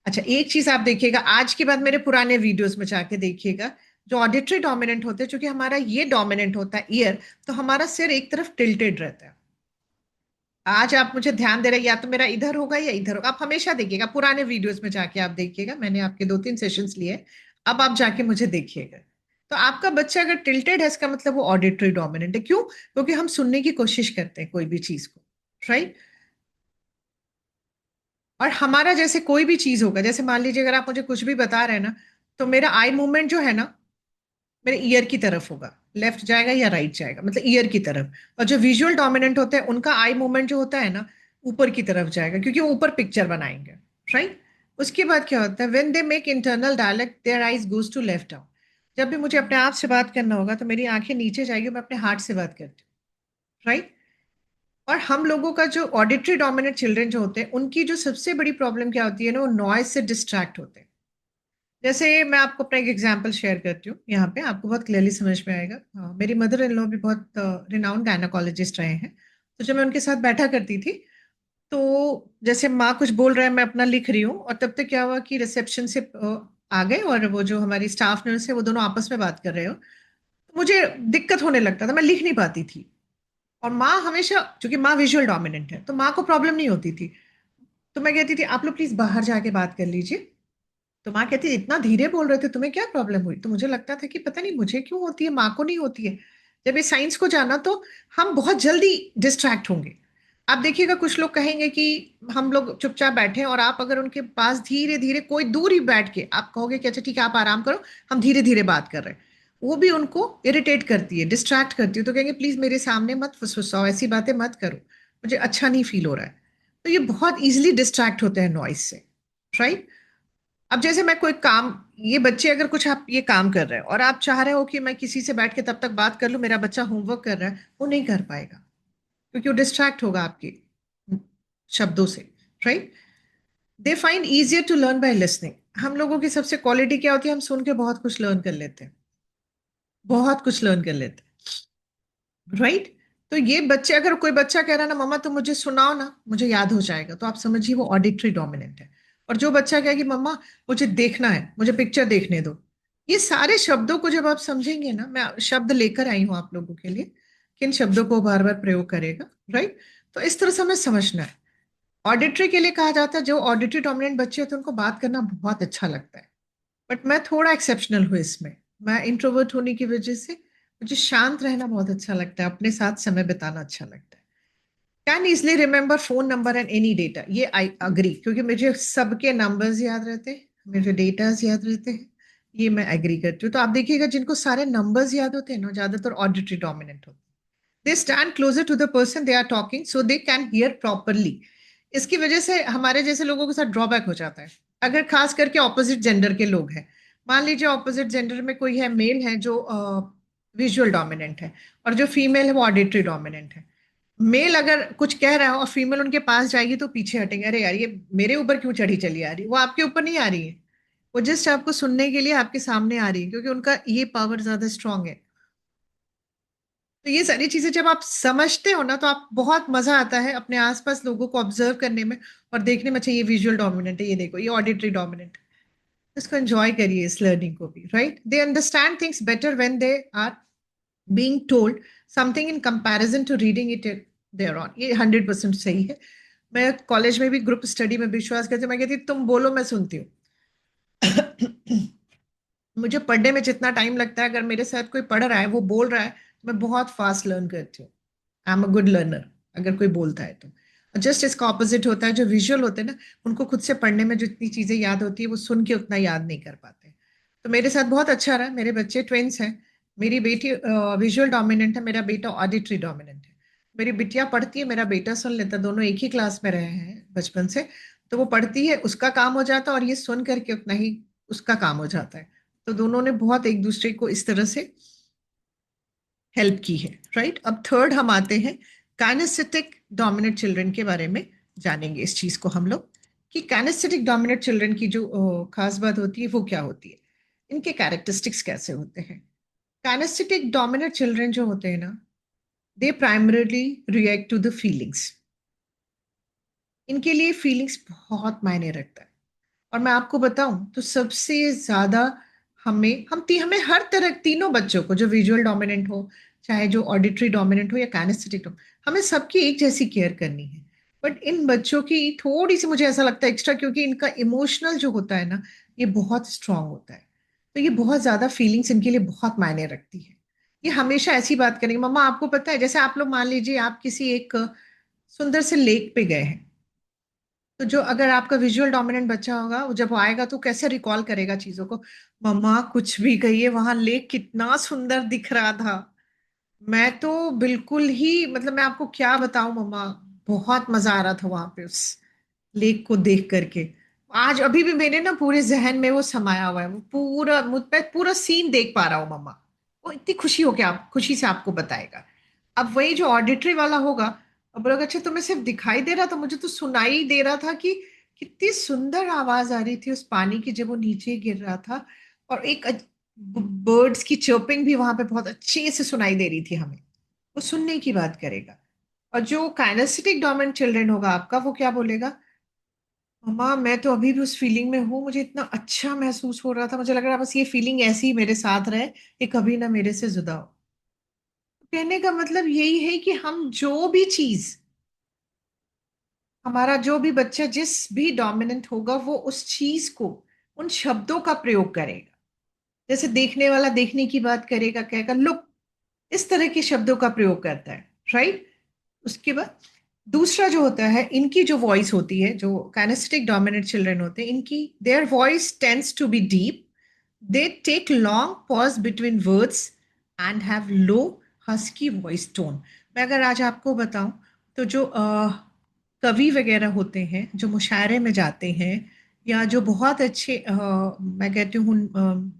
अच्छा, एक चीज आप देखिएगा, आज के बाद मेरे पुराने वीडियोस में जाके देखिएगा, जो ऑडिटरी डोमिनेंट होते हैं, क्योंकि हमारा ये डोमिनेंट होता है ईयर, तो हमारा सिर एक तरफ टिल्टेड रहता है। आज आप मुझे ध्यान दे रहे हैं, या तो मेरा इधर होगा या इधर होगा। आप हमेशा देखिएगा, पुराने वीडियोस में जाके आप देखिएगा, मैंने आपके 2-3 सेशंस लिए हैं, अब आप जाके मुझे देखिएगा। तो आपका बच्चा अगर टिल्टेड है, इसका मतलब वो ऑडिटरी डोमिनेंट है। क्यों? क्योंकि हम सुनने की कोशिश करते हैं कोई भी चीज को, राइट। और हमारा जैसे कोई भी चीज होगा, जैसे मान लीजिए अगर आप मुझे कुछ भी बता रहे हैं ना, तो मेरा आई मूवमेंट जो है ना, मेरे ईयर की तरफ होगा, लेफ्ट जाएगा या राइट जाएगा, मतलब ईयर की तरफ। और जो विजुअल डोमिनेंट होते हैं, उनका आई मूवमेंट जो होता है ना, ऊपर की तरफ जाएगा, क्योंकि वो ऊपर पिक्चर बनाएंगे, राइट। उसके बाद क्या होता है, when they make internal dialogue their eyes goes to left down. जब भी मुझे अपने आप से बात करना होगा, तो मेरी आंखें नीचे जाएगी, मैं अपने हार्ट से बात करती हूँ, राइट। और हम लोगों का जो ऑडिटरी डोमिनेंट चिल्ड्रन जो होते हैं, उनकी जो सबसे बड़ी प्रॉब्लम क्या होती है ना, वो नॉइज से डिस्ट्रैक्ट होते हैं। जैसे मैं आपको अपना एक एग्जांपल शेयर करती हूँ, यहाँ पे आपको बहुत क्लियरली समझ में आएगा। मेरी मदर इन लॉ भी बहुत रिनाउंड गायनाकोलॉजिस्ट रहे हैं। तो जब मैं उनके साथ बैठा करती थी, तो जैसे माँ कुछ बोल रहा है, मैं अपना लिख रही हूँ, और तब तक क्या हुआ कि रिसेप्शन से आ गए, और वो जो हमारी स्टाफ नर्स है, वो दोनों आपस में बात कर रहे हो, तो मुझे दिक्कत होने लगता था, मैं लिख नहीं पाती थी। और माँ हमेशा, क्योंकि माँ विजुअल डोमिनेंट है, तो माँ को प्रॉब्लम नहीं होती थी। तो मैं कहती थी आप लोग प्लीज बाहर जाके बात कर लीजिए। तो माँ कहती इतना धीरे बोल रहे थे, तुम्हें क्या प्रॉब्लम हुई? तो मुझे लगता था कि पता नहीं मुझे क्यों होती है, माँ को नहीं होती है। जब ये साइंस को जाना, तो हम बहुत जल्दी डिस्ट्रैक्ट होंगे। आप देखिएगा, कुछ लोग कहेंगे कि हम लोग चुपचाप बैठे हैं, और आप अगर उनके पास धीरे धीरे कोई दूर ही बैठ के आप कहोगे कि अच्छा ठीक है आप आराम करो, हम धीरे धीरे बात कर रहे हैं, वो भी उनको इरिटेट करती है, डिस्ट्रैक्ट करती है। तो कहेंगे प्लीज मेरे सामने मत फुसफुसाओ, ऐसी बातें मत करो, मुझे अच्छा नहीं फील हो रहा है। तो ये बहुत इजिली डिस्ट्रैक्ट होते हैं नॉइस से, राइट। अब जैसे मैं कोई काम, ये बच्चे अगर कुछ आप ये काम कर रहे हैं, और आप चाह रहे हो कि मैं किसी से बैठ के तब तक बात कर लूं, मेरा बच्चा होमवर्क कर रहा है, वो नहीं कर पाएगा, क्योंकि वो डिस्ट्रैक्ट होगा आपके शब्दों से, right. They find easier to learn by listening. हम लोगों की सबसे क्वालिटी क्या होती है, हम सुन के बहुत कुछ लर्न कर लेते हैं, बहुत कुछ लर्न कर लेते हैं, राइट। तो ये बच्चे, अगर कोई बच्चा कह रहा है ना मम्मा तुम मुझे सुनाओ ना, मुझे याद हो जाएगा, तो आप समझिए वो ऑडिटरी डोमिनेंट है। और जो बच्चा कहे कि मम्मा मुझे देखना है, मुझे पिक्चर देखने दो, ये सारे शब्दों को जब आप समझेंगे ना, मैं शब्द लेकर आई हूँ आप लोगों के लिए, किन शब्दों को बार बार प्रयोग करेगा, राइट। तो इस तरह से हमें समझना है। ऑडिटरी के लिए कहा जाता है, जो ऑडिटरी डोमिनेंट बच्चे होते हैं उनको बात करना बहुत अच्छा लगता है। बट मैं थोड़ा एक्सेप्शनल हूँ इसमें। मैं इंट्रोवर्ट होने की वजह से मुझे शांत रहना बहुत अच्छा लगता है, अपने साथ समय बिताना अच्छा लगता है। Can easily remember phone number and any data, ये आई अग्री, क्योंकि मुझे सबके नंबर्स याद रहते हैं, मेरे डेटाज याद रहते हैं, ये मैं एग्री करती हूँ। तो आप देखिएगा, जिनको सारे नंबर्स याद होते हैं ना, ज्यादातर ऑडिटरी डोमिनेंट होते हैं। They stand closer to the person they are talking, so they can hear properly. इसकी वजह से हमारे जैसे लोगों के साथ ड्रॉबैक हो जाता है, अगर खास करके ऑपोजिट जेंडर के लोग हैं। मान लीजिए ऑपोजिट जेंडर में कोई है, मेल है जो विजुअल डोमिनेंट है, और जो फीमेल है वो ऑडिटरी डोमिनेंट है। मेल अगर कुछ कह रहा है और फीमेल उनके पास जाएगी, तो पीछे हटेंगे, अरे यार ये मेरे ऊपर क्यों चढ़ी चली आ रही, वो आपके ऊपर नहीं आ रही है, वो जस्ट आपको सुनने के लिए आपके सामने आ रही है, क्योंकि उनका ये पावर ज्यादा स्ट्रांग है। तो ये सारी चीजें जब आप समझते हो ना, तो आप बहुत मजा आता है अपने आसपास लोगों को ऑब्जर्व करने में, और देखने में, अच्छा ये विजुअल डोमिनेंट है, ये देखो ये ऑडिटरी डोमिनेंट है। इसको एंजॉय करिए, इस लर्निंग को भी, right. They understand things better when they are being told something in comparison to reading it their own. ये 100% सही है। मैं कॉलेज में भी ग्रुप स्टडी में विश्वास करती हूँ, मैं कहती तुम बोलो मैं सुनती हूँ। मुझे पढ़ने में जितना टाइम लगता है, अगर मेरे साथ कोई पढ़ रहा है, वो बोल रहा है, तो मैं बहुत फास्ट लर्न करती हूँ। I am a good learner. अगर कोई बोलता है तो। और जस्ट इसका ऑपोजिट होता है, जो विजुअल होते हैं ना, उनको खुद से पढ़ने में जितनी चीजें याद होती है वो सुन के उतना याद नहीं कर पाते। तो मेरे साथ बहुत अच्छा रहा। मेरे बच्चे ट्विंस हैं। मेरी बेटी विजुअल डोमिनेंट है, मेरा बेटा ऑडिटरी डोमिनेंट है। मेरी बिटिया पढ़ती है, मेरा बेटा सुन लेता है। दोनों एक ही क्लास में रहे हैं बचपन से। तो वो पढ़ती है, उसका काम हो जाता है, और ये सुन करके उतना ही उसका काम हो जाता है। तो दोनों ने बहुत एक दूसरे को इस तरह से हेल्प की है। राइट, अब थर्ड हम आते हैं काइनेस्थेटिक डोमिनेंट चिल्ड्रन के बारे में। जानेंगे इस चीज को हम लोग कि काइनेस्थेटिक डोमिनेंट चिल्ड्रन की जो खास बात होती है वो क्या होती है, इनके कैरेक्टरिस्टिक्स कैसे होते हैं। काइनेस्थेटिक डोमिनेंट चिल्ड्रन जो होते हैं ना, they primarily react to the feelings. इनके लिए फीलिंग्स बहुत मायने रखता है। और मैं आपको बताऊं तो सबसे ज्यादा हमें हर तरह, तीनों बच्चों को, जो विजुअल डोमिनेंट हो, चाहे जो ऑडिटरी डोमिनेंट हो या काइनेस्थेटिक हो, हमें सबकी एक जैसी केयर करनी है। बट इन बच्चों की थोड़ी सी मुझे ऐसा लगता है एक्स्ट्रा, क्योंकि इनका इमोशनल जो होता है ना, ये बहुत स्ट्रांग होता है। तो ये बहुत ज्यादा फीलिंग्स इनके लिए बहुत मायने रखती है। ये हमेशा ऐसी बात करेंगे, मम्मा आपको पता है, जैसे आप लोग मान लीजिए आप किसी एक सुंदर से लेक पे गए हैं। तो जो अगर आपका विजुअल डोमिनेंट बच्चा होगा, वो जब वो आएगा तो कैसे रिकॉल करेगा चीजों को। मम्मा कुछ भी कहिए, वहां लेक कितना सुंदर दिख रहा था। मैं तो बिल्कुल ही, मतलब मैं आपको क्या बताऊं मम्मा, बहुत मजा आ रहा था वहां पे उस लेक को देख करके। आज अभी भी मेरे ना पूरे जहन में वो समाया हुआ है, वो पूरा मुझ पे पूरा सीन देख पा रहा हूँ मम्मा। वो इतनी खुशी हो के आप खुशी से आपको बताएगा। अब वही जो ऑडिटरी वाला होगा, अब बोलोगे अच्छा तुम्हें सिर्फ दिखाई दे रहा था, मुझे तो सुनाई दे रहा था कि कितनी सुंदर आवाज आ रही थी उस पानी की जब वो नीचे गिर रहा था। और एक बर्ड्स की चर्पिंग भी वहां पे बहुत अच्छे से सुनाई दे रही थी हमें। वो सुनने की बात करेगा। और जो काइनेस्थेटिक डोमिनेंट चिल्ड्रन होगा आपका, वो क्या बोलेगा, मम्मा मैं तो अभी भी उस फीलिंग में हूँ, मुझे इतना अच्छा महसूस हो रहा था, मुझे लग रहा है बस ये फीलिंग ऐसी ही मेरे साथ रहे, ये कभी ना मेरे से जुदा हो। कहने का मतलब यही है कि हम जो भी चीज, हमारा जो भी बच्चा जिस भी डोमिनेंट होगा, वो उस चीज को, उन शब्दों का प्रयोग करेगा। जैसे देखने वाला देखने की बात करेगा, कहेगा लुक, इस तरह के शब्दों का प्रयोग करता है। राइट। उसके बाद दूसरा जो होता है, इनकी जो वॉइस होती है, जो काइनेस्थेटिक डोमिनेंट चिल्ड्रन होते हैं, इनकी their voice tends to be deep. They take long pause between words and have low husky voice tone. मैं अगर आज आपको बताऊं तो जो कवि वगैरह होते हैं, जो मुशायरे में जाते हैं, या जो बहुत अच्छे मैं कहती हूँ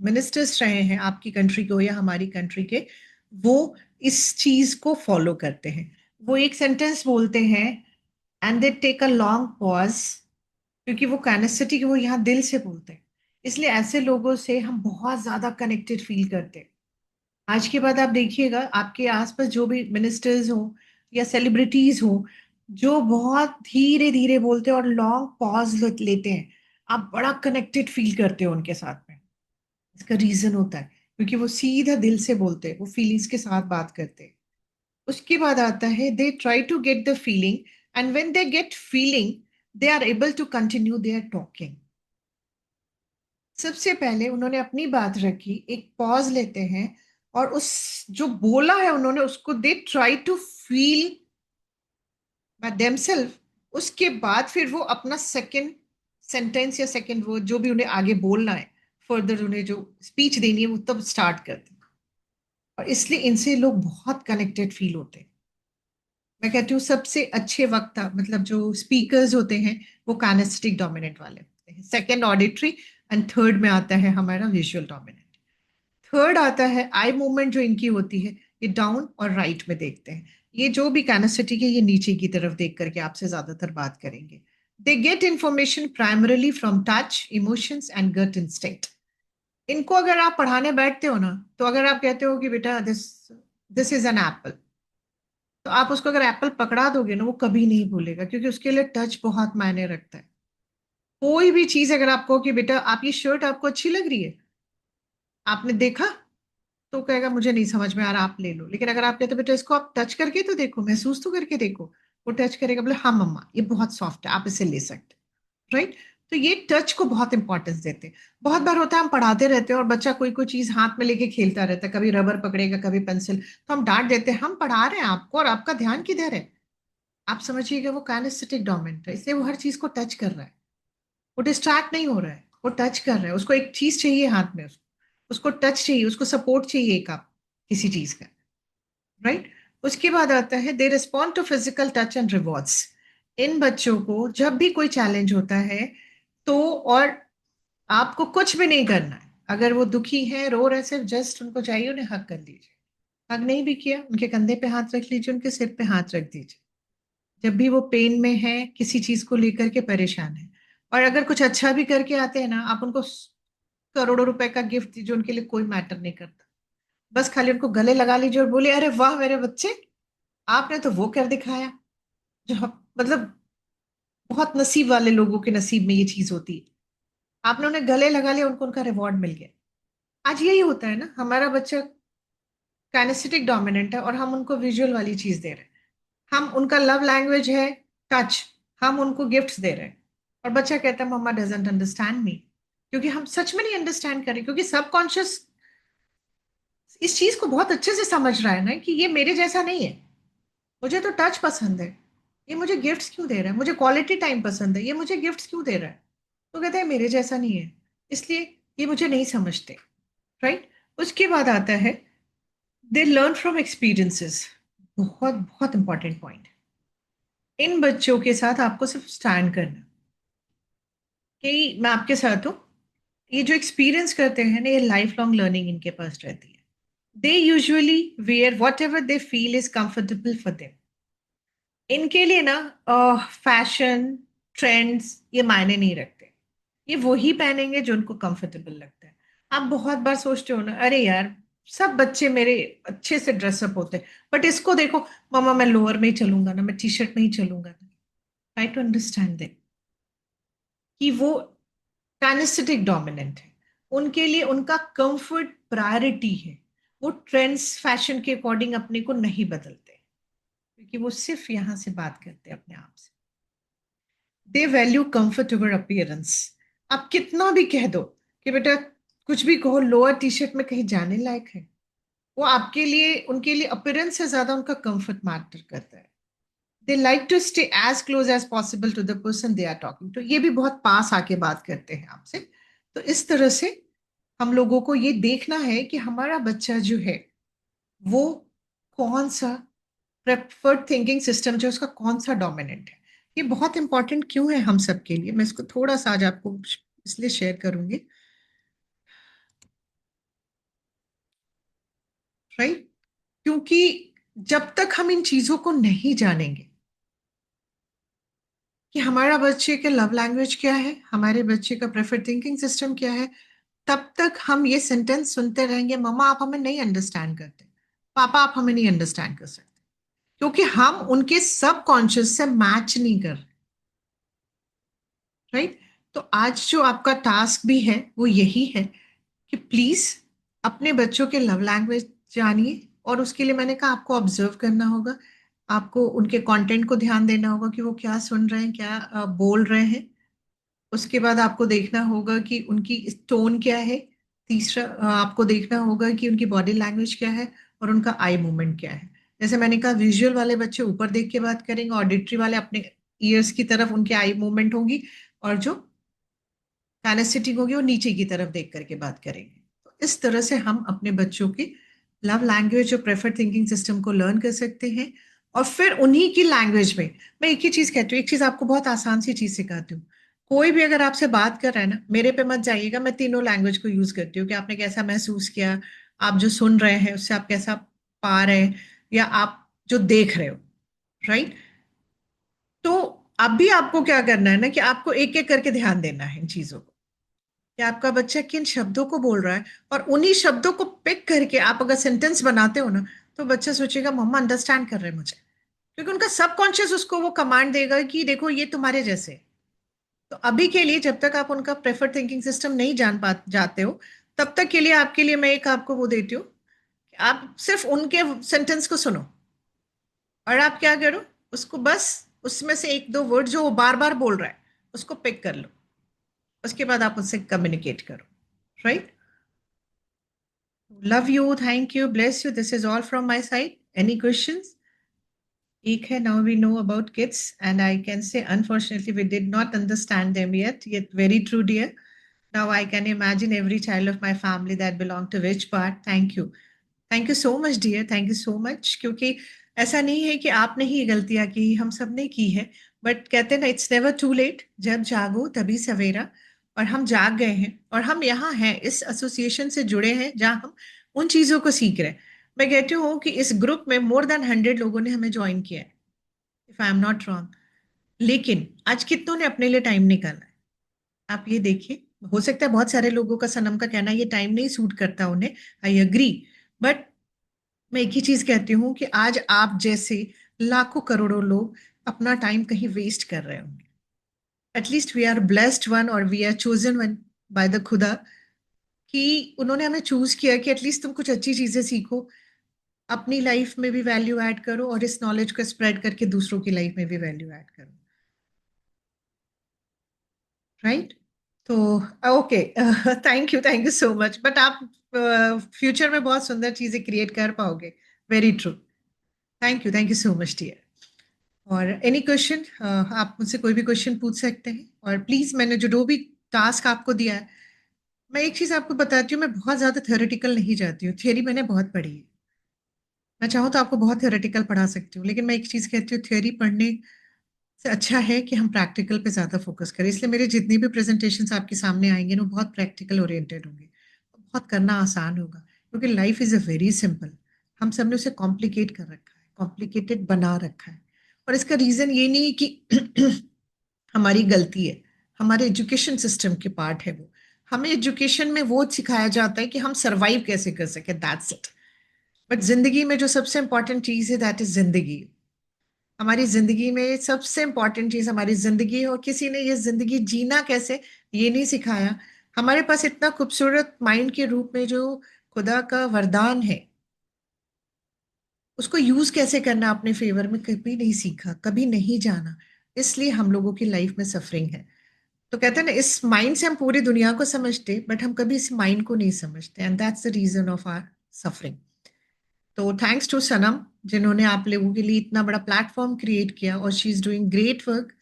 मिनिस्टर्स रहे हैं आपकी कंट्री के हो या हमारी कंट्री के, वो इस चीज को फॉलो करते हैं। वो एक सेंटेंस बोलते हैं and they take a long pause, क्योंकि वो कैनेसिटी वो यहाँ दिल से बोलते हैं। इसलिए ऐसे लोगों से हम बहुत ज्यादा कनेक्टेड फील करते हैं। आज के बाद आप देखिएगा आपके आसपास जो भी मिनिस्टर्स हो या सेलिब्रिटीज हो, जो बहुत धीरे धीरे बोलते हैं और लॉन्ग पॉज लेते हैं, आप बड़ा कनेक्टेड फील करते हो उनके साथ में। इसका रीजन होता है क्योंकि वो सीधा दिल से बोलते हैं, वो फीलिंग्स के साथ बात करते हैं। उसके बाद आता है they try to get the feeling, and when they get feeling they are able to continue their talking. सबसे पहले उन्होंने अपनी बात रखी, एक पॉज लेते हैं, और उस जो बोला है उन्होंने उसको they try to feel by themselves. उसके बाद फिर वो अपना सेकंड सेंटेंस या सेकंड वर्ड जो भी उन्हें आगे बोलना है, फर्दर उन्हें जो स्पीच देनी है, वो तब स्टार्ट करते हैं। और इसलिए इनसे लोग बहुत कनेक्टेड फील होते हैं। मैं कहती हूँ सबसे अच्छे वक्ता, मतलब जो स्पीकर्स होते हैं, वो काइनेस्थेटिक डोमिनेंट वाले होते हैं। सेकंड ऑडिटरी, एंड थर्ड में आता है हमारा विजुअल डोमिनेंट। थर्ड आता है आई मूवमेंट जो इनकी होती है, ये डाउन और राइट में देखते हैं। ये जो भी काइनेस्थेटिक है, ये नीचे की तरफ देख करके आपसे ज्यादातर बात करेंगे। They get information primarily from touch, emotions and gut instinct. इनको अगर आप पढ़ाने बैठते हो ना, तो अगर आप कहते हो कि बेटा this this is an apple, तो आप उसको अगर एप्पल पकड़ा दोगे ना, वो कभी नहीं भूलेगा, क्योंकि उसके लिए टच बहुत मायने रखता है। कोई भी चीज अगर आपको कि बेटा आप ये शर्ट आपको अच्छी लग रही है, आपने देखा, तो कहेगा मुझे नहीं समझ में आ रहा, आप ले लो। लेकिन अगर आप कहते बेटा इसको आप टच करके तो देखो, महसूस तो करके देखो, वो टच करेगा, बोले हाँ मम्मा ये बहुत सॉफ्ट है, आप इसे ले सकते, राइट। तो ये टच को बहुत इंपॉर्टेंस देते हैं। बहुत बार होता है हम पढ़ाते रहते हैं और बच्चा कोई कोई चीज हाथ में लेके खेलता रहता है, कभी रबर पकड़ेगा कभी पेंसिल, तो हम डांट देते हैं, हम पढ़ा रहे हैं आपको और आपका ध्यान किधर है। आप समझिएगा वो काइनेस्थेटिक डोमिनेंट है, इसलिए वो हर चीज को टच कर रहा है, वो डिस्ट्रैक्ट नहीं हो रहा है, वो टच कर रहा है, उसको एक चीज चाहिए हाथ में, उसको टच चाहिए, उसको सपोर्ट चाहिए एक आप किसी चीज का, राइट। उसके बाद आता है they respond to physical touch and rewards. इन बच्चों को जब भी कोई चैलेंज होता है तो, और आपको कुछ भी नहीं करना है, अगर वो दुखी है, रो रहे, सिर्फ जस्ट उनको चाहिए, उन्हें हक कर लीजिए। हक नहीं भी किया, उनके कंधे पे हाथ रख लीजिए, उनके सिर पे हाथ रख दीजिए। जब भी वो पेन में है, किसी चीज को लेकर के परेशान है, और अगर कुछ अच्छा भी करके आते हैं ना, आप उनको करोड़ों रुपए का गिफ्ट दीजिए, उनके लिए कोई मैटर नहीं करता। बस खाली उनको गले लगा लीजिए और बोले, अरे वाह मेरे बच्चे, आपने तो वो कर दिखाया जो मतलब बहुत नसीब वाले लोगों के नसीब में ये चीज होती है। आपने उन्हें गले लगा लिया, उनको उनका रिवॉर्ड मिल गया। आज यही होता है ना, हमारा बच्चा काइनेस्थेटिक डोमिनेंट है और हम उनको विजुअल वाली चीज दे रहे हैं। हम उनका लव लैंग्वेज है टच, हम उनको गिफ्ट्स दे रहे हैं, और बच्चा कहता है मम्मा डजंट अंडरस्टैंड मी, क्योंकि हम सच में नहीं अंडरस्टैंड करें, क्योंकि सबकॉन्शियस इस चीज को बहुत अच्छे से समझ रहा है ना कि ये मेरे जैसा नहीं है। मुझे तो टच पसंद है, ये मुझे गिफ्ट्स क्यों दे रहा है, मुझे क्वालिटी टाइम पसंद है, ये मुझे गिफ्ट्स क्यों दे रहा है। तो कहते हैं मेरे जैसा नहीं है, इसलिए ये मुझे नहीं समझते, राइट। उसके बाद आता है दे लर्न फ्रॉम एक्सपीरियंसेस। बहुत बहुत इंपॉर्टेंट पॉइंट। इन बच्चों के साथ आपको सिर्फ स्टैंड करना कि मैं आपके साथ हूँ। ये जो एक्सपीरियंस करते हैं ना, ये लाइफ लॉन्ग लर्निंग इनके पास रहती है। They usually wear whatever they feel is comfortable for them. इनके लिए ना फैशन, ट्रेंड्स ये मायने नहीं रखते। ये वही पहनेंगे जो उनको कंफर्टेबल लगता है। आप बहुत बार सोचते हो ना, अरे यार सब बच्चे मेरे अच्छे से ड्रेसअप होते हैं, बट इसको देखो, मामा मैं लोअर में ही चलूंगा ना, मैं टी शर्ट में ही चलूंगा ना। ट्राई टू अंडरस्टैंड देम कि वो पैनिस्टिक डोमिनेंट है, उनके लिए उनका कंफर्ट प्रायोरिटी है। वो ट्रेंड्स फैशन के अकॉर्डिंग अपने को नहीं बदलते, क्योंकि वो सिर्फ यहां से बात करते हैं अपने आप से। दे वैल्यू कंफर्ट ओवर अपीयरेंस। आप कितना भी कह दो कि बेटा कुछ भी कहो, लोअर टी शर्ट में कहीं जाने लायक है, वो आपके लिए, उनके लिए अपीयरेंस से ज्यादा उनका कंफर्ट मैटर करता है। They like to stay as close as possible to the person they are talking to. ये भी बहुत पास आके बात करते हैं आपसे। तो इस तरह से हम लोगों को ये देखना है कि हमारा बच्चा जो है वो कौन सा प्रेफर्ड थिंकिंग सिस्टम जो है, उसका कौन सा डोमिनेंट है। ये बहुत इंपॉर्टेंट क्यों है हम सब के लिए, मैं इसको थोड़ा सा आज आपको इसलिए शेयर करूंगी, राइट। क्योंकि जब तक हम इन चीजों को नहीं जानेंगे कि हमारा बच्चे के लव लैंग्वेज क्या है, हमारे बच्चे का प्रेफर्ड थिंकिंग सिस्टम क्या है, तब तक हम ये सेंटेंस सुनते रहेंगे, मम्मा आप हमें नहीं अंडरस्टैंड करते, पापा आप हमें नहीं अंडरस्टैंड कर सकते, क्योंकि हम उनके सब कॉन्शियस से मैच नहीं कर रहे, राइट। तो आज जो आपका टास्क भी है वो यही है कि प्लीज अपने बच्चों के लव लैंग्वेज जानिए, और उसके लिए मैंने कहा आपको ऑब्जर्व करना होगा, आपको उनके कंटेंट को ध्यान देना होगा कि वो क्या सुन रहे हैं, क्या बोल रहे हैं। उसके बाद आपको देखना होगा कि उनकी टोन क्या है। तीसरा आपको देखना होगा कि उनकी बॉडी लैंग्वेज क्या है और उनका आई मूवमेंट क्या है। जैसे मैंने कहा, विजुअल वाले बच्चे ऊपर देख के बात करेंगे, ऑडिटरी वाले अपने ईयर्स की तरफ उनकी आई मूवमेंट होगी, और जो काइनेस्थेटिक होगी वो नीचे की तरफ देख करके बात करेंगे। तो इस तरह से हम अपने बच्चों के लव लैंग्वेज और प्रेफर थिंकिंग सिस्टम को लर्न कर सकते हैं। और फिर उन्हीं की लैंग्वेज में मैं एक ही चीज कहती हूँ, एक चीज आपको बहुत आसान सी चीज सिखाती हूँ। कोई भी अगर आपसे बात कर रहा है ना, मेरे पे मत जाइएगा, मैं तीनों लैंग्वेज को यूज करती हूँ कि आपने कैसा महसूस किया, आप जो सुन रहे हैं उससे आप कैसा पा रहे हैं, या आप जो देख रहे हो, राइट। तो अभी आपको क्या करना है ना, कि आपको एक एक करके ध्यान देना है इन चीजों को, कि आपका बच्चा किन शब्दों को बोल रहा है, और उन्हीं शब्दों को पिक करके आप अगर सेंटेंस बनाते हो ना, तो बच्चा सोचेगा मम्मा अंडरस्टैंड कर रहे हैं मुझे, क्योंकि उनका सबकॉन्शियस उसको वो कमांड देगा कि देखो ये तुम्हारे जैसे। तो अभी के लिए जब तक आप उनका प्रेफर थिंकिंग सिस्टम नहीं जान पा जाते हो, तब तक के लिए आपके लिए मैं एक आपको वो देती हूँ कि आप सिर्फ उनके सेंटेंस को सुनो, और आप क्या करो, उसको बस उसमें से एक दो वर्ड जो वो बार बार बोल रहा है उसको पिक कर लो, उसके बाद आप उससे कम्युनिकेट करो, right. Love you. Thank you. Bless you. This is all from my side. Any questions? ठीक है, now we know about kids and I can say unfortunately we did not understand them yet very true dear. Now I can imagine every child of my family that belong to which part. Thank you so much dear, thank you so much. क्योंकि ऐसा नहीं है कि आपने ही गलतियां की, हम सब ने की है। बट कहते हैं ना, इट्स नेवर टू लेट, जब जागो तभी सवेरा। और हम जाग गए हैं और हम यहाँ हैं, इस एसोसिएशन से जुड़े हैं जहाँ हम उन चीजों को सीख रहे हैं। मैं कहती हूँ कि इस ग्रुप में मोर देन 100 लोगों ने हमें ज्वाइन किया है, if I am not wrong. लेकिन आज कितनों ने अपने लिए टाइम निकाला है, आप ये देखिए। हो सकता है बहुत सारे लोगों का, सनम का कहना है ये टाइम नहीं सूट करता उन्हें, आई एग्री। बट मैं एक ही चीज कहती हूँ कि आज आप जैसे लाखों करोड़ों लोग अपना टाइम कहीं वेस्ट कर रहे होंगे। At least we are blessed one और we are chosen one by the खुदा, कि उन्होंने हमें चूज किया कि एटलीस्ट तुम कुछ अच्छी चीजें सीखो, अपनी लाइफ में भी वैल्यू ऐड करो और इस नॉलेज को स्प्रेड करके दूसरों की लाइफ में भी वैल्यू ऐड करो। राइट? तो okay, thank you so much. But आप फ्यूचर में बहुत सुंदर चीजें क्रिएट कर पाओगे। Very true. Thank you so much dear. और एनी क्वेश्चन, आप मुझसे कोई भी क्वेश्चन पूछ सकते हैं। और प्लीज, मैंने जो भी टास्क आपको दिया है, मैं एक चीज आपको बताती हूँ, मैं बहुत ज्यादा थ्योरेटिकल नहीं जाती हूँ। थियरी मैंने बहुत पढ़ी है, मैं चाहूँ तो आपको बहुत थ्योरेटिकल पढ़ा सकती हूँ, लेकिन मैं एक चीज कहती हूँ, थ्योरी पढ़ने से अच्छा है कि हम प्रैक्टिकल पे ज्यादा फोकस करें। इसलिए मेरे जितनी भी प्रेजेंटेशंस आपके सामने आएंगे ना, वो बहुत प्रैक्टिकल ओरिएंटेड होंगे, बहुत करना आसान होगा। क्योंकि life is a very simple, हम सब ने उसे कॉम्प्लिकेट कर रखा है, कॉम्प्लिकेटेड बना रखा है। और इसका रीजन ये नहीं कि हमारी गलती है, हमारे एजुकेशन सिस्टम के पार्ट है वो। हमें एजुकेशन में वो सिखाया जाता है कि हम सरवाइव कैसे कर सके, दैट्स इट। बट जिंदगी में जो सबसे इंपॉर्टेंट चीज है, दैट इज जिंदगी। हमारी जिंदगी में सबसे इंपॉर्टेंट चीज हमारी जिंदगी है, और किसी ने ये जिंदगी जीना कैसे, ये नहीं सिखाया। हमारे पास इतना खूबसूरत माइंड के रूप में जो खुदा का वरदान है, उसको यूज कैसे करना अपने फेवर में कभी नहीं सीखा, कभी नहीं जाना। इसलिए हम लोगों की लाइफ में सफरिंग है। तो कहते हैं ना, इस माइंड से हम पूरी दुनिया को समझते, बट हम कभी इस माइंड को नहीं समझते, and that's the reason of our suffering. तो थैंक्स टू सनम, जिन्होंने आप लोगों के लिए इतना बड़ा प्लेटफॉर्म क्रिएट किया, और she is doing great work,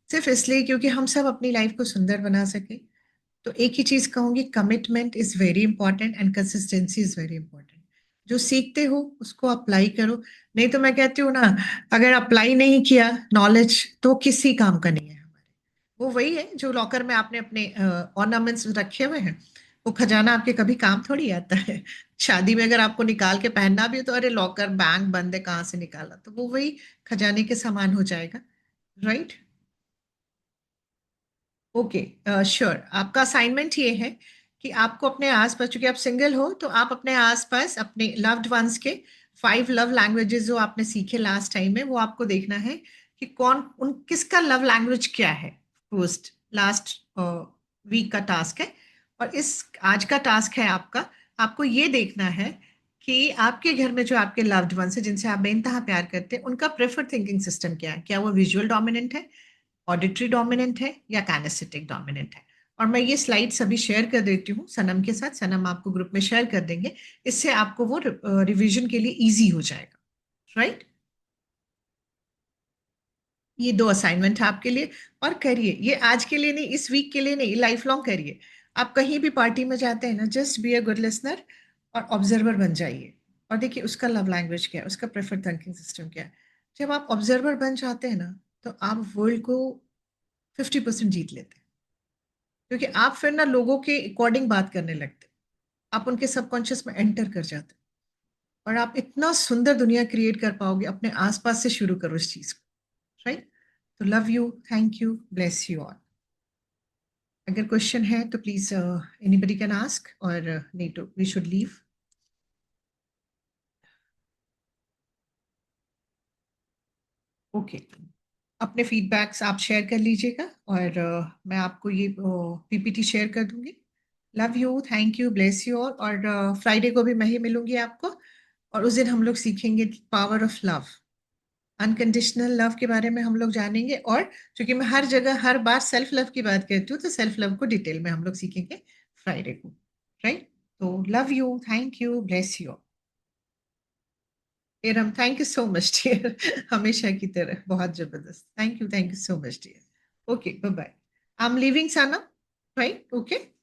सिर्फ इसलिए क्योंकि हम सब अपनी लाइफ को सुंदर बना सके। तो एक ही चीज कहूंगी, commitment is very important and consistency is very important. जो सीखते हो उसको अप्लाई करो। नहीं तो मैं कहती हूँ ना, अगर अप्लाई नहीं किया नॉलेज, तो किसी काम का नहीं है हमारे। वो वही है जो लॉकर में आपने अपने ऑर्नामेंट्स रखे हुए हैं, वो खजाना आपके कभी काम थोड़ी आता है। शादी में अगर आपको निकाल के पहनना भी हो, तो अरे लॉकर बैंक बंद है, कहाँ से निकाला, तो वो वही खजाने के समान हो जाएगा। राइट? Okay, sure. आपका असाइनमेंट ये है कि आपको अपने आसपास, चूंकि आप सिंगल हो, तो आप अपने आसपास अपने लव्ड वंस के 5 लव लैंग्वेजेस जो आपने सीखे लास्ट टाइम में, वो आपको देखना है कि कौन उन किसका लव लैंग्वेज क्या है। फर्स्ट, लास्ट वीक का टास्क है, और इस आज का टास्क है आपका। आपको ये देखना है कि आपके घर में जो आपके लव्ड वंस है, जिनसे आप बेइंतहा प्यार करते हैं, उनका प्रेफर थिंकिंग सिस्टम क्या है। क्या वो विजुअल डोमिनेंट है, ऑडिटरी डोमिनेंट है, या कैनेस्थेटिक डोमिनेंट है। और मैं ये स्लाइड सभी शेयर कर देती हूँ सनम के साथ, सनम आपको ग्रुप में शेयर कर देंगे। इससे आपको वो रिवीजन के लिए इजी हो जाएगा। राइट? ये 2 असाइनमेंट है आपके लिए, और करिए। ये आज के लिए नहीं, इस वीक के लिए नहीं, लाइफ लॉन्ग करिए। आप कहीं भी पार्टी में जाते हैं ना, just be a good listener और ऑब्जर्वर बन जाइए। और देखिए उसका लव लैंग्वेज क्या है, उसका प्रेफर्ड थिंकिंग सिस्टम क्या है। जब आप ऑब्जर्वर बन जाते हैं ना, तो आप वर्ल्ड को 50% जीत लेते हैं। क्योंकि आप फिर ना लोगों के अकॉर्डिंग बात करने लगते, आप उनके सबकॉन्शियस में एंटर कर जाते, और आप इतना सुंदर दुनिया क्रिएट कर पाओगे। अपने आसपास से शुरू करो इस चीज को। राइट? तो love you, thank you, bless you all. अगर क्वेश्चन है तो प्लीज एनीबडी कैन आस्क, और नहीं तो वी शुड लीव। ओके, अपने फीडबैक्स आप शेयर कर लीजिएगा, और मैं आपको ये पीपीटी शेयर कर दूंगी। Love you, thank you, bless you all. और फ्राइडे को भी मैं ही मिलूंगी आपको, और उस दिन हम लोग सीखेंगे power of love, unconditional love के बारे में हम लोग जानेंगे। और क्योंकि मैं हर जगह हर बार सेल्फ लव की बात करती हूँ, तो सेल्फ लव को डिटेल में हम लोग सीखेंगे फ्राइडे को। राइट? तो love you, thank you, bless you. Um, thank you so much dear. हमेशा की तरह बहुत जबरदस्त, thank you so much dear. Okay, bye bye. I am leaving Sana, right? Okay.